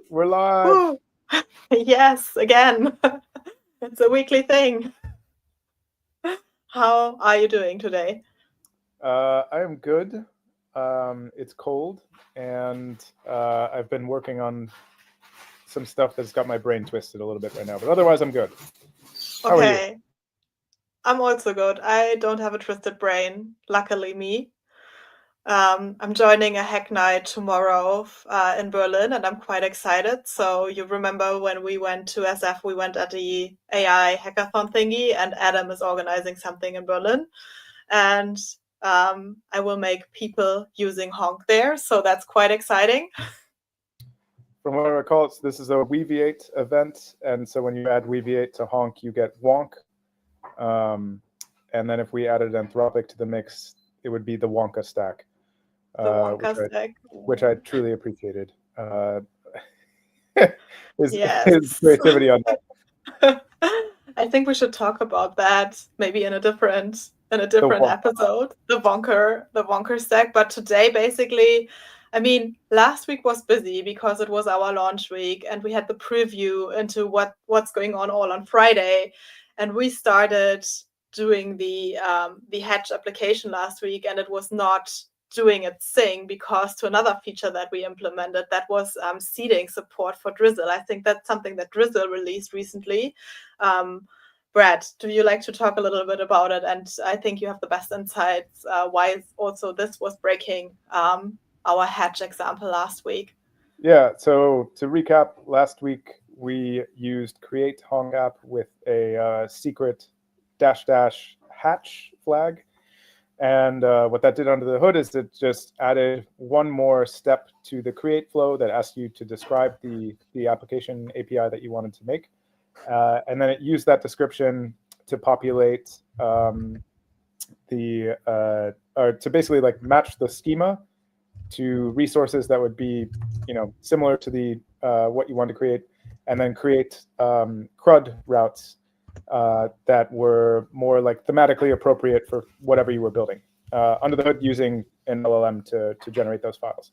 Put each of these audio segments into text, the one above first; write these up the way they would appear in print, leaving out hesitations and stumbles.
We're live. Woo. Yes, again. It's a weekly thing. How are you doing today? I am good. It's cold, and I've been working on some stuff that's got my brain twisted a little bit right now. But otherwise, I'm good. How are you? Okay, I'm also good. I don't have a twisted brain, luckily me. I'm joining a hack night tomorrow in Berlin, and I'm quite excited. So you remember when we went to SF, we went at the AI hackathon thingy, and Adam is organizing something in Berlin. And I will make people using Honc there, so that's quite exciting. From what I recall, this is a Weaviate event, and so when you add Weaviate to Honc, you get Wonk. And then if we added Anthropic to the mix, it would be the Wonka stack, The uh, which Wonka I stack. which I truly appreciated. His Yes. creativity on that. I think we should talk about that maybe in a The different Wonka. episode, the Wonker stack. But today basically, I mean, last week was busy because it was our launch week and we had the preview into what's going on all on Friday. And we started doing the Hatch application last week and it was not doing its thing because to another feature that we implemented that was seeding support for Drizzle. I think that's something that Drizzle released recently. um, Brad, do you like to talk a little bit about it? And I think you have the best insights why also this was breaking our Hatch example last week. Yeah, so to recap, last week we used create Honk app with a secret dash dash hatch flag. And what that did under the hood is it just added one more step to the create flow that asked you to describe the application API that you wanted to make. And then it used that description to populate or to basically like match the schema to resources that would be, similar to the what you want to create, and then create CRUD routes that were more like thematically appropriate for whatever you were building under the hood using an LLM to generate those files.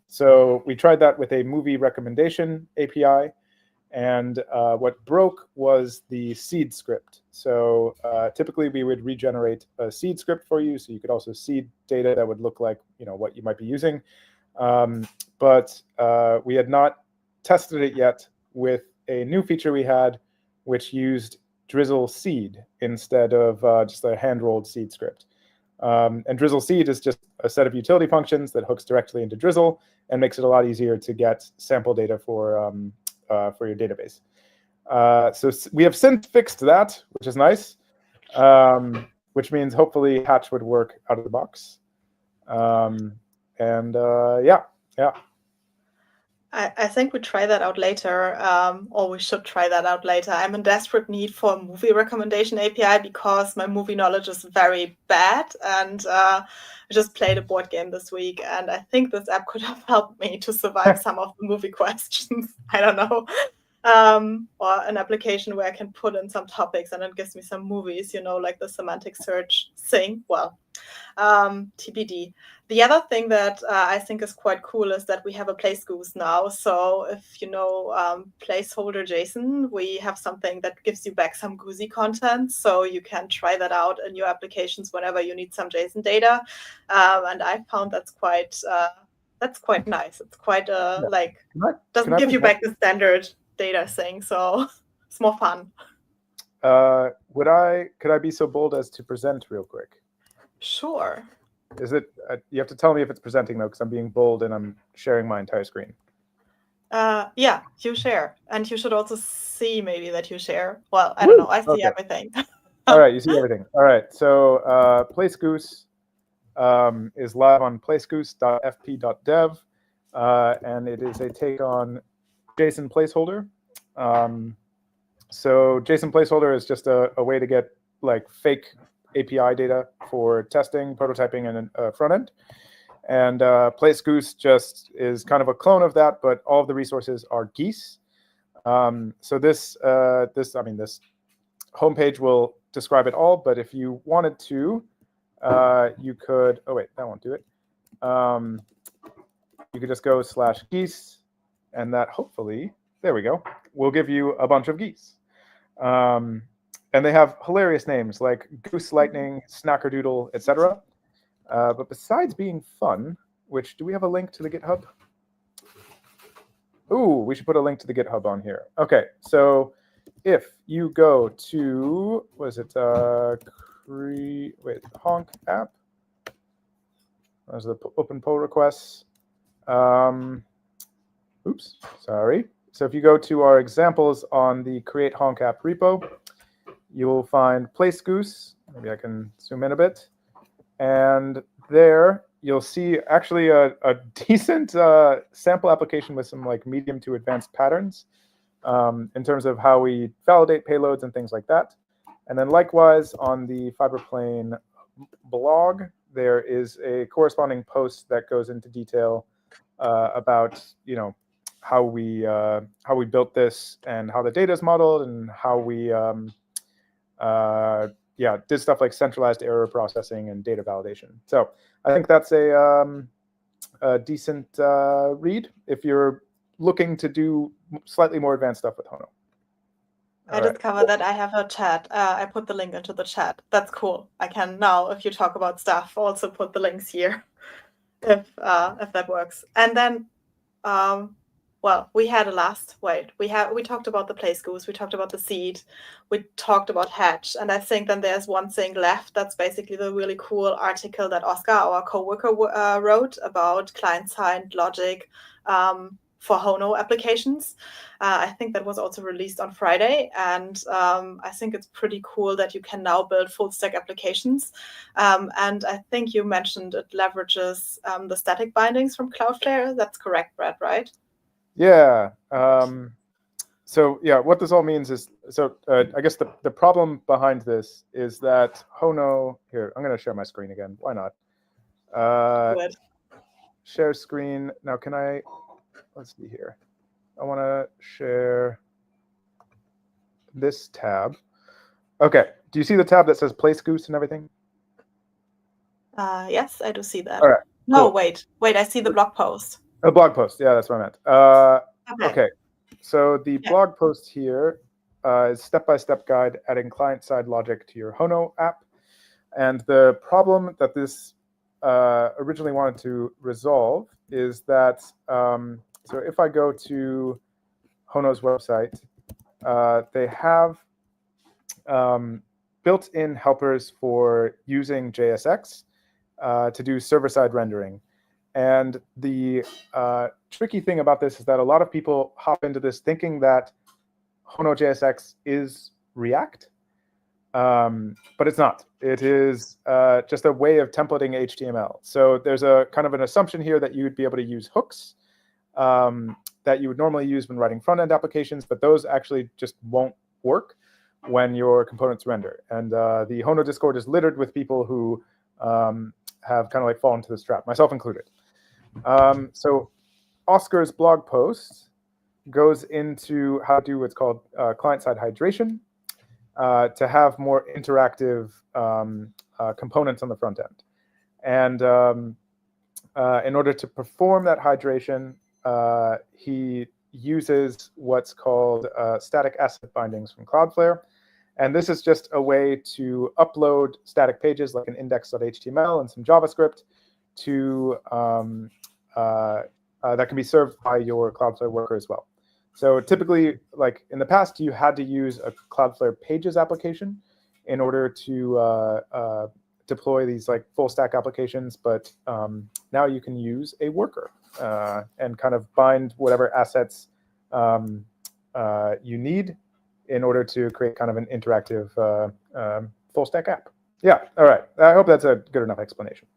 So we tried that with a movie recommendation API. And what broke was the seed script. So typically we would regenerate a seed script for you, so you could also seed data that would look like what you might be using. But we had not tested it yet with a new feature we had, which used Drizzle seed instead of just a hand-rolled seed script. And Drizzle seed is just a set of utility functions that hooks directly into Drizzle and makes it a lot easier to get sample data for your database. So we have since fixed that, which is nice, which means hopefully Hatch would work out of the box. Yeah. I think we try that out later, or we should try that out later. I'm in desperate need for a movie recommendation API because my movie knowledge is very bad, and I just played a board game this week, and I think this app could have helped me to survive some of the movie questions. I don't know. Or an application where I can put in some topics and it gives me some movies, like the semantic search thing. Well, TBD. The other thing that I think is quite cool is that we have a place goose now. So if you know placeholder JSON, we have something that gives you back some goosey content. So you can try that out in your applications whenever you need some JSON data. And I found that's quite nice. It's quite Yeah. like Can doesn't I give make you back the standard data thing. So it's more fun. could I be so bold as to present real quick? Sure. Is it? You have to tell me if it's presenting though, because I'm being bold and I'm sharing my entire screen. Yeah, you share. And you should also see maybe that you share. Well, I don't know. I see Okay. everything. All right, you see everything. All right, so Place Goose is live on placegoose.fp.dev, and it is a take on JSON placeholder. So JSON placeholder is just a way to get like fake API data for testing, prototyping, and front end. And Place Goose just is kind of a clone of that, but all of the resources are geese. So this homepage will describe it all, but if you wanted to, you could, oh wait, that won't do it. You could just go /geese and that hopefully, there we go, will give you a bunch of geese. And they have hilarious names like Goose, Lightning, Snackerdoodle, etc. But besides being fun, which, do we have a link to the GitHub? Ooh, we should put a link to the GitHub on here. Okay, so if you go to, what is it, Honc app? Those are the open pull requests. Oops, sorry. So if you go to our examples on the Create Honc app repo, you will find Place Goose. Maybe I can zoom in a bit. And there you'll see actually a decent sample application with some like medium to advanced patterns in terms of how we validate payloads and things like that. And then likewise on the FiberPlane blog, there is a corresponding post that goes into detail about how we built this and how the data is modeled and how we did stuff like centralized error processing and data validation. So I think that's a decent read if you're looking to do slightly more advanced stuff with Hono. I discovered that I have a chat. I put the link into the chat. That's cool. I can now, if you talk about stuff, also put the links here, if that works. And then, well, we had we talked about the Place Goose, we talked about the seed, we talked about Hatch, and I think then there's one thing left. That's basically the really cool article that Oscar, our coworker, wrote about client-side logic for Hono applications. I think that was also released on Friday, and I think it's pretty cool that you can now build full stack applications. And I think you mentioned it leverages the static bindings from Cloudflare. That's correct, Brad, right? Yeah. So yeah, what this all means is, so I guess the problem behind this is that Hono, here, I'm going to share my screen again. Why not? Good. Share screen. Now, can I, let's see here. I want to share this tab. Okay. Do you see the tab that says Place Goose and everything? Yes, I do see that. All right. No, cool. wait, I see the blog post. A blog post. Yeah, that's what I meant. Okay. So the blog post here is step-by-step guide adding client-side logic to your Hono app. And the problem that this originally wanted to resolve is that, so if I go to Hono's website, they have built-in helpers for using JSX to do server-side rendering. And the tricky thing about this is that a lot of people hop into this thinking that Hono JSX is React, but it's not. It is just a way of templating HTML. So there's a kind of an assumption here that you would be able to use hooks that you would normally use when writing front-end applications, but those actually just won't work when your components render. And the Hono Discord is littered with people who have kind of like fallen into this trap, myself included. So Oscar's blog post goes into how to do what's called client-side hydration to have more interactive components on the front end. And in order to perform that hydration, he uses what's called static asset bindings from Cloudflare. And this is just a way to upload static pages like an index.html and some JavaScript to that can be served by your Cloudflare worker as well. So typically, like in the past, you had to use a Cloudflare Pages application in order to deploy these like full stack applications, but now you can use a worker and kind of bind whatever assets you need in order to create kind of an interactive full stack app. Yeah, all right. I hope that's a good enough explanation.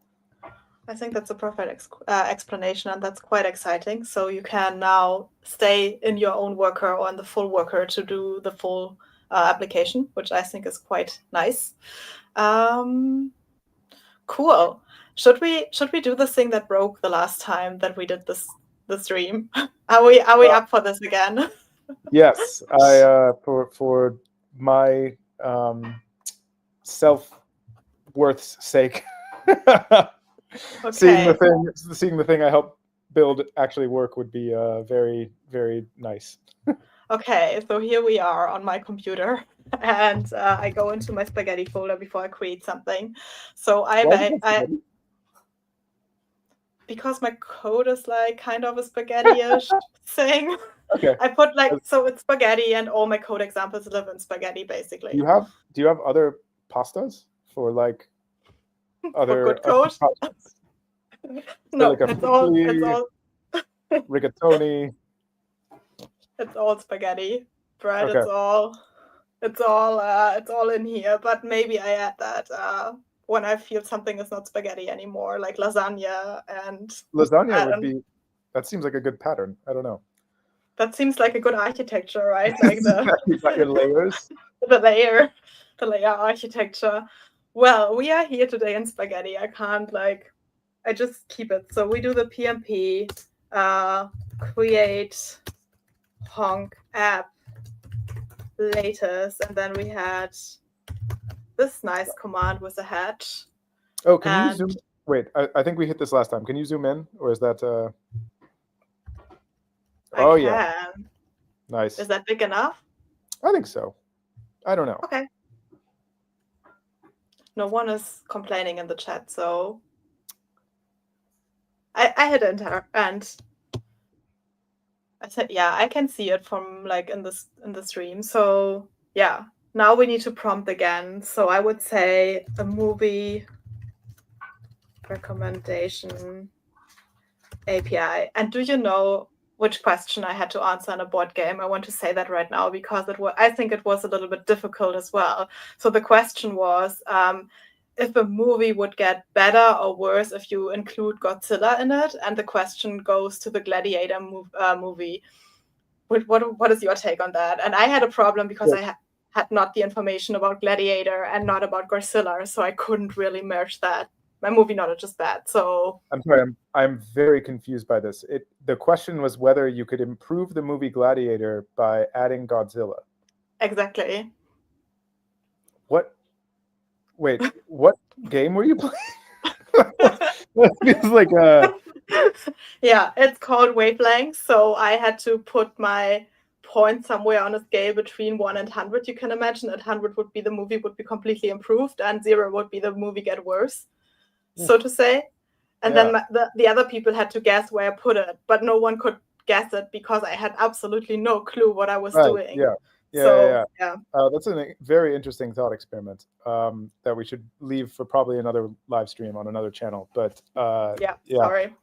I think that's a perfect explanation, and that's quite exciting. So you can now stay in your own worker or in the full worker to do the full application, which I think is quite nice. Cool. Should we do this thing that broke the last time that we did the stream? Are we up for this again? Yes, I for my self-worth's sake. Okay. Seeing the thing I helped build actually work would be very, very nice. Okay, so here we are on my computer, and I go into my spaghetti folder before I create something. So because my code is like kind of a spaghetti-ish thing. Okay. I put so it's spaghetti, and all my code examples live in spaghetti, basically. Do you have other pastas for like other good code? projects? No, like it's all rigatoni. It's all spaghetti, bread. Okay. It's all in here. But maybe I add that when I feel something is not spaghetti anymore, like lasagna and Lasagna would be. That seems like a good pattern. I don't know. That seems like a good architecture, right? Like you got your layers. the layer architecture. Well, we are here today in spaghetti. I can't I just keep it. So we do the PMP, create Honc app latest, and then we had this nice command with a hatch. Oh, can you zoom? Wait, I think we hit this last time. Can you zoom in, or is that? Oh yeah, nice. Is that big enough? I think so. I don't know. Okay. No one is complaining in the chat, so I hit enter and I said, yeah, I can see it from in the stream. So yeah, now we need to prompt again. So I would say a movie recommendation API. And do you know which question I had to answer in a board game? I want to say that right now because I think it was a little bit difficult as well. So the question was if a movie would get better or worse if you include Godzilla in it, and the question goes to the Gladiator movie. What is your take on that? And I had a problem because I had not the information about Gladiator and not about Godzilla, so I couldn't really merge that. My movie knowledge is bad, so I'm sorry. I'm very confused by this. The question was whether you could improve the movie Gladiator by adding Godzilla. Exactly. What? Wait, what game were you playing? It feels like Yeah, it's called Wavelength. So I had to put my point somewhere on a scale between 1 and 100. You can imagine that 100 would be the movie would be completely improved, and 0 would be the movie get worse, so to say. And then the other people had to guess where I put it, but no one could guess it because I had absolutely no clue what I was doing. Yeah. That's a very interesting thought experiment that we should leave for probably another live stream on another channel. But sorry.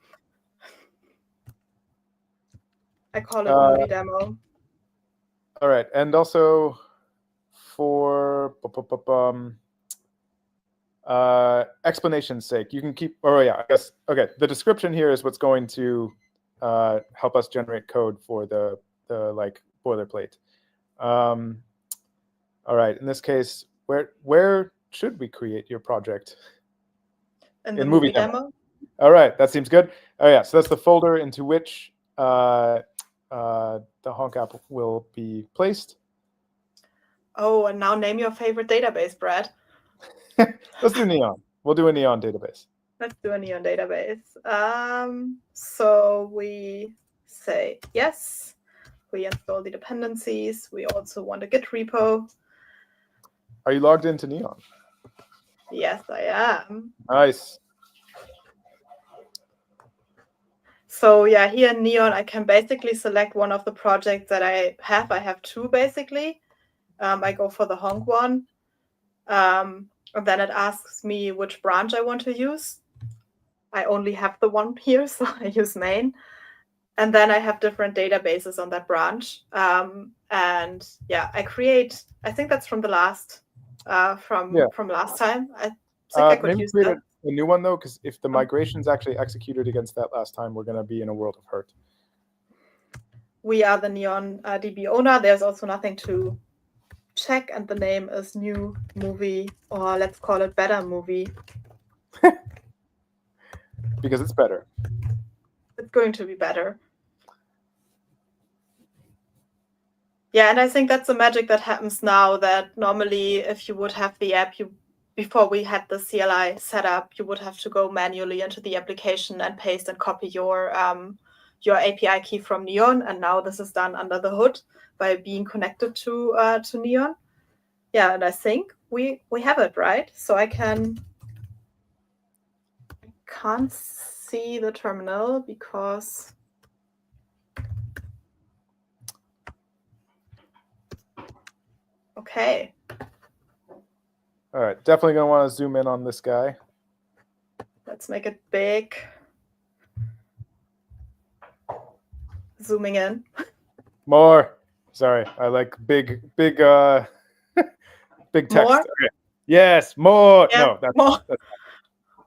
I call it a movie demo. All right, and also for explanation's sake, you can keep. I guess. Okay, the description here is what's going to help us generate code for the boilerplate. All right, in this case, where should we create your project? In the movie demo. All right, that seems good. Oh yeah, so that's the folder into which the Honc app will be placed. Oh, and now name your favorite database, Brad. Let's do Neon. We'll do a Neon database. Let's do a Neon database. So we say yes. We install the dependencies. We also want a Git repo. Are you logged into Neon? Yes, I am. Nice. So yeah, here in Neon, I can basically select one of the projects that I have. I have 2 basically. I go for the Honc one. And then it asks me which branch I want to use. I only have the one here, so I use main. And then I have different databases on that branch. And yeah, I think that's from the last, from last time. I think I could use that. A new one though, because if the migration's actually executed against that last time, we're going to be in a world of hurt. We are the Neon DB owner. There's also nothing to check, and the name is new movie, or let's call it better movie. Because it's better. It's going to be better. Yeah, and I think that's the magic that happens now, that normally if you would have the app, you before we had the CLI set up, you would have to go manually into the application and paste and copy your API key from Neon, and now this is done under the hood by being connected to Neon. Yeah, and I think we have it, right? So I can't see the terminal because okay. All right, definitely gonna want to zoom in on this guy. Let's make it big. Zooming in. More. Sorry, I like big big text. More? Okay. Yes, more. Yeah, No, that's more. That's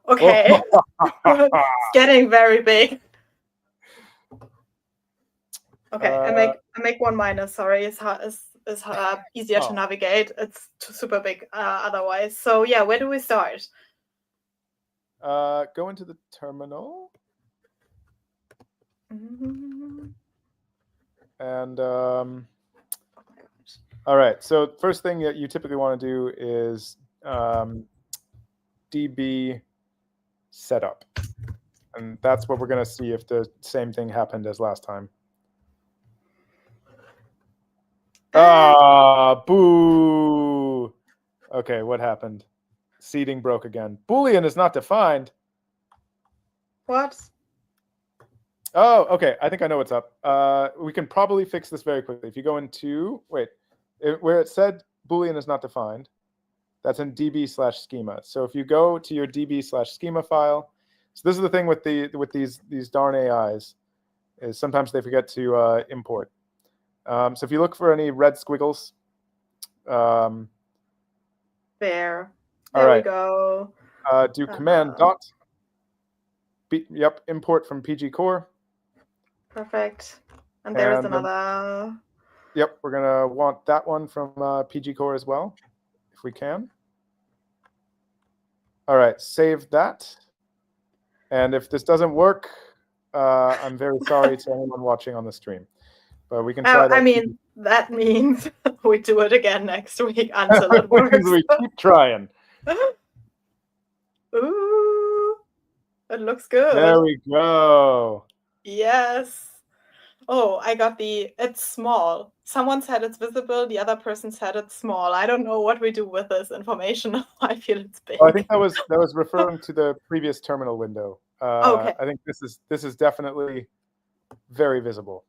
okay. It's getting very big. Okay, I make one minor. Sorry, it's easier to navigate. It's super big otherwise. So yeah, where do we start? Go into the terminal. Mm-hmm. And all right, so first thing that you typically want to do is DB setup. And that's what we're going to see if the same thing happened as last time. Boo. Okay, what happened? Seeding broke again. Boolean is not defined. What? Oh, okay. I think I know what's up. We can probably fix this very quickly. If you go into, where it said Boolean is not defined, that's in db/schema. So if you go to your db/schema file, so this is the thing with these darn AIs, is sometimes they forget to import. So if you look for any red squiggles, there all right. We go. Do command dot. Import from PG core. Perfect. And there is another. Then, yep, we're gonna want that one from PG core as well, if we can. All right, save that. And if this doesn't work, I'm very sorry to anyone watching on the stream. But we can try that. I mean, that means we do it again next week until it works. We keep trying. Ooh, it looks good. There we go. Yes. Oh, I got it's small. Someone said it's visible. The other person said it's small. I don't know what we do with this information. I feel it's big. Oh, I think that was referring to the previous terminal window. Okay. I think this is definitely very visible.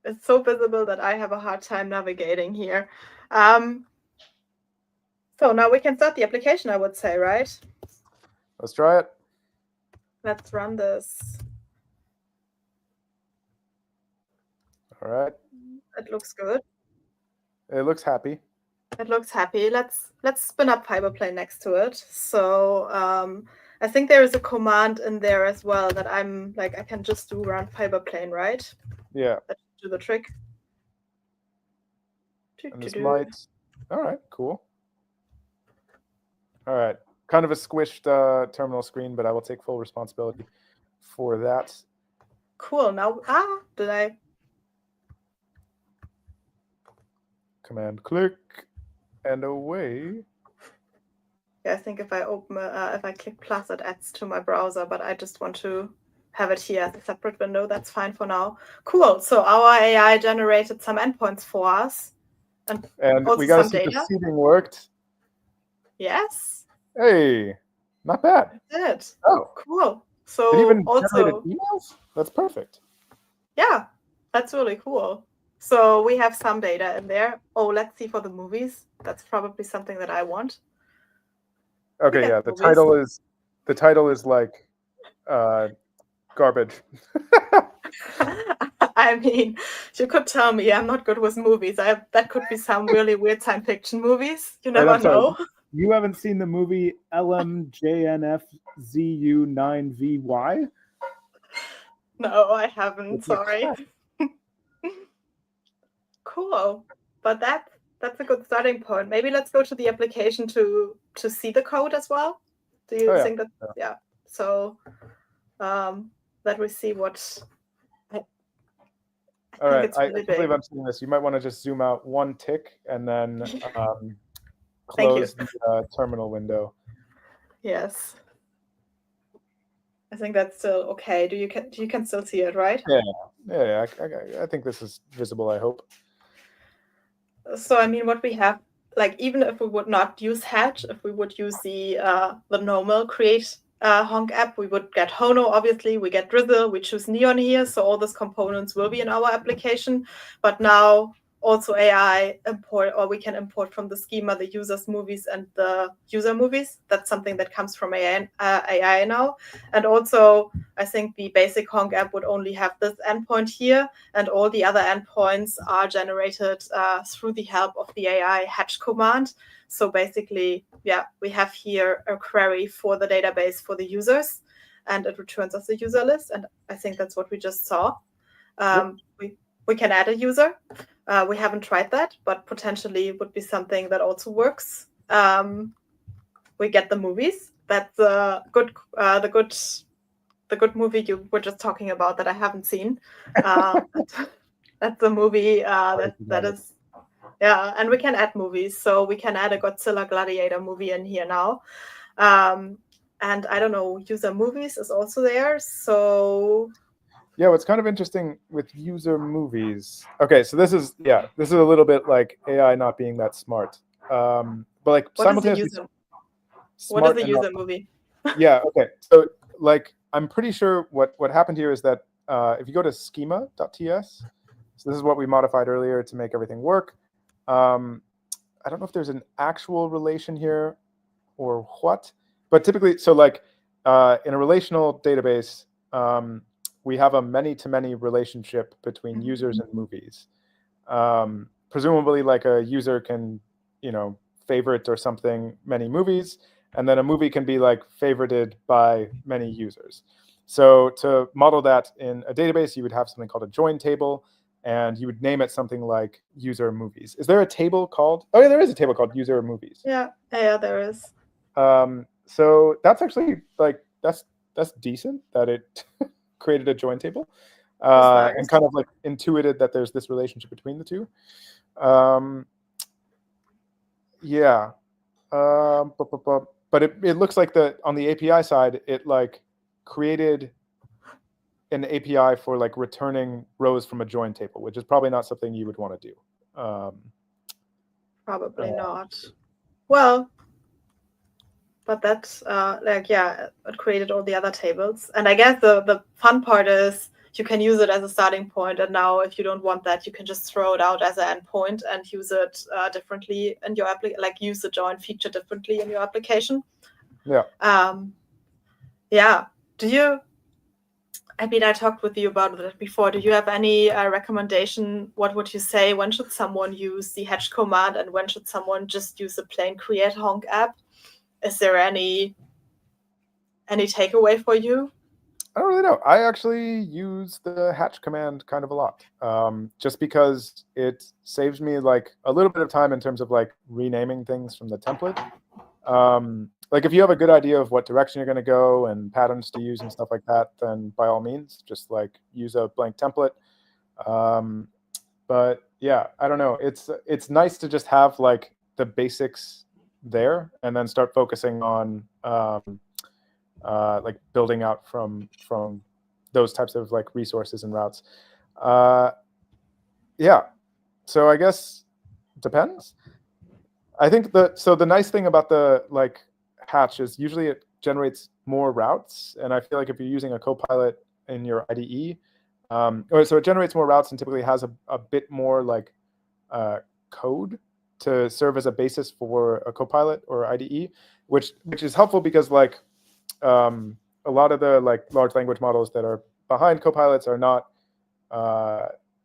It's so visible that I have a hard time navigating here. So now we can start the application, I would say, right? Let's try it. Let's run this. All right. It looks good. It looks happy. It looks happy. Let's spin up Fiberplane next to it. So I think there is a command in there as well that I can just do run Fiberplane, right? Yeah. That should do the trick. And this might. All right, cool. All right, kind of a squished terminal screen, but I will take full responsibility for that. Cool. Now, did I? Command click, and away. Yeah, I think if I if I click plus, it adds to my browser, but I just want to have it here as a separate window. That's fine for now. Cool. So our AI generated some endpoints for us. And we got to see if the seeding worked. Yes. Hey, not bad. It did. Oh, cool. So it even also generated emails? That's perfect. Yeah, that's really cool. So we have some data in there. Oh, let's see for the movies. That's probably something that I want. Okay, yeah. The title is like garbage. I mean, you could tell me I'm not good with movies. That could be some really weird science fiction movies. You never know. You haven't seen the movie LMJNFZU9VY? No, I haven't. Sorry. Cool. But that's a good starting point. Maybe let's go to the application to see the code as well. Do you think that? Yeah. So that we see what. All right, I believe I'm seeing this. You might want to just zoom out one tick and then close the terminal window. Yes. I think that's still okay. You can still see it, right? Yeah. I think this is visible, I hope. So I mean, what we have, like, even if we would not use Hatch, if we would use the normal create Honc app, we would get Hono, obviously, we get Drizzle, we choose Neon here, so all those components will be in our application. But now also AI import, or we can import from the schema the user's movies and the user movies. That's something that comes from AI now. And also, I think the basic Honc app would only have this endpoint here, and all the other endpoints are generated through the help of the AI Hatch command. So basically, we have here a query for the database for the users, and it returns us the user list. And I think that's what we just saw. We can add a user. We haven't tried that, but potentially it would be something that also works. We get the movies. That's the good movie you were just talking about that I haven't seen. That's the movie that is, and we can add movies. So we can add a Godzilla Gladiator movie in here now. And I don't know, user movies is also there. So yeah, what's kind of interesting with user movies. Okay, so this is a little bit like AI not being that smart. But like simultaneously, what is the user movie? Yeah. Okay. So like, I'm pretty sure what happened here is that if you go to schema.ts, so this is what we modified earlier to make everything work. I don't know if there's an actual relation here or what, but typically, so like in a relational database, we have a many-to-many relationship between users and movies. Presumably, like a user can, favorite or something many movies, and then a movie can be like favorited by many users. So to model that in a database, you would have something called a join table, and you would name it something like user movies. Is there a table called? Oh yeah, there is a table called user movies. Yeah, there is. So that's actually like that's decent that it created a join table and kind of like intuited that there's this relationship between the two. But it looks like on the API side, it like created an API for like returning rows from a join table, which is probably not something you would want to do. Probably not. Well, but that's it created all the other tables. And I guess the fun part is you can use it as a starting point. And now if you don't want that, you can just throw it out as an endpoint and use it differently in your application, like use the join feature differently in your application. Yeah. I mean, I talked with you about that before. Do you have any recommendation? What would you say? When should someone use the Hatch command, and when should someone just use the plain create Honc app? Is there any takeaway for you? I don't really know. I actually use the Hatch command kind of a lot, just because it saves me like a little bit of time in terms of like renaming things from the template. Like if you have a good idea of what direction you're going to go and patterns to use and stuff like that, then by all means, just like use a blank template. But yeah, I don't know. It's nice to just have like the basics there and then start focusing on like building out from those types of like resources and routes. Yeah, so I guess it depends. I think the nice thing about the like Hatch is usually it generates more routes, and I feel like if you're using a copilot in your IDE, so it generates more routes and typically has a bit more like code to serve as a basis for a copilot or IDE, which is helpful because like a lot of the like large language models that are behind copilots are not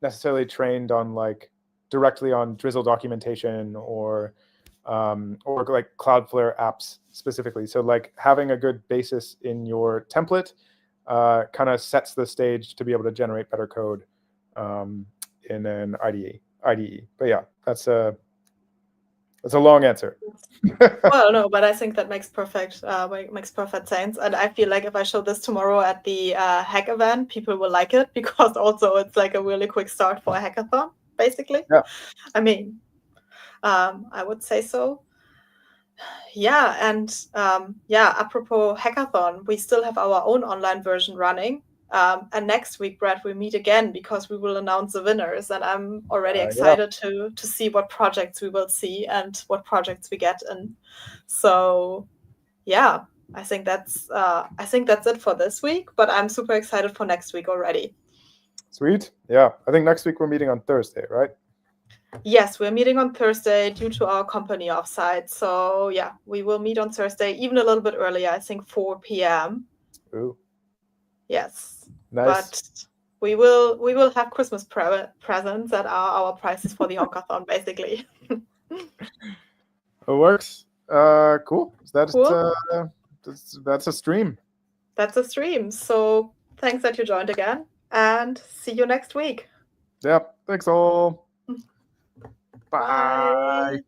necessarily trained on like directly on Drizzle documentation or like Cloudflare apps specifically. So like having a good basis in your template kind of sets the stage to be able to generate better code in an IDE. But yeah, that's a long answer. Well, no, but I think that makes perfect sense. And I feel like if I show this tomorrow at the hack event, people will like it because also it's like a really quick start for a hackathon, basically. Yeah. I mean, I would say so. Yeah, and apropos hackathon, we still have our own online version running. And next week, Brad, we meet again because we will announce the winners, and I'm already excited to see what projects we will see and what projects we get in. So, yeah, I think that's it for this week. But I'm super excited for next week already. Sweet. Yeah, I think next week we're meeting on Thursday, right? Yes, we're meeting on Thursday due to our company offsite. So yeah, we will meet on Thursday, even a little bit earlier, I think 4 p.m. Ooh. Yes. Nice. But we will have Christmas presents that are our prices for the Honcathon, basically. It works. Cool. Cool. That's a stream. That's a stream. So thanks that you joined again, and see you next week. Yeah. Thanks all. Bye.